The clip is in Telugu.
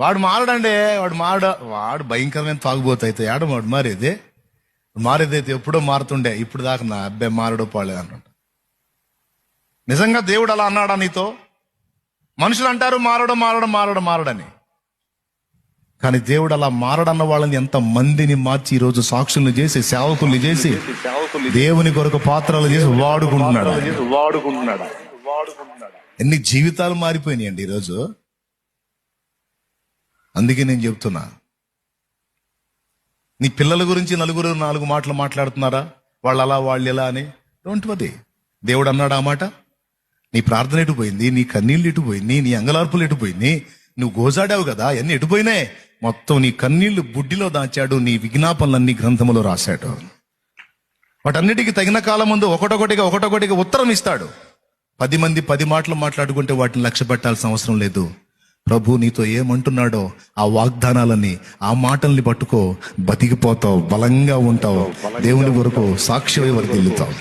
వాడు మారడండి, వాడు భయంకరమైన తాగుబోతు వాడు మారేదైతే ఎప్పుడో మారుతుండే, ఇప్పుడు దాకా నా అబ్బాయి మారడో పాడలేదు అంటుంట. నిజంగా దేవుడు అలా అన్నాడా నీతో? మనుషులు అంటారు మారడని, కానీ దేవుడు అలా మారడన్న వాళ్ళని ఎంత మందిని మార్చి ఈరోజు సాక్షుల్ని చేసి, సేవకుల్ని చేసి, దేవుని కొరకు పాత్రలు చేసి వాడుకుంటున్నాడు. ఎన్ని జీవితాలు మారిపోయినాయండి ఈరోజు. అందుకే నేను చెప్తున్నా, నీ పిల్లల గురించి నలుగురు 4 మాటలు మాట్లాడుతున్నారా, వాళ్ళు అలా వాళ్ళు ఎలా అని. Don't worry. దేవుడు అన్నాడు ఆ మాట. నీ ప్రార్థన ఎటుపోయింది, నీ కన్నీళ్ళు ఎటుపోయింది, నీ అంగలార్పులు ఎటుపోయింది, నువ్వు గోజాడావు కదా, అన్ని ఎటుపోయినాయి. మొత్తం నీ కన్నీళ్లు బుడ్డిలో దాచాడు, నీ విజ్ఞాపనలన్నీ గ్రంథములో రాశాడు. వాటన్నిటికీ తగిన కాలం ముందు ఒకటొకటిగా ఉత్తరం ఇస్తాడు. 10 మంది 10 మాటలు మాట్లాడుకుంటే వాటిని లక్ష్య పెట్టాల్సిన అవసరం లేదు. ప్రభు నీతో ఏమంటున్నాడో ఆ వాగ్దానాలని, ఆ మాటల్ని పట్టుకో, బతికిపోతావు, బలంగా ఉంటావు, దేవుని కొరకు సాక్షి వర్ధిల్లుతావు.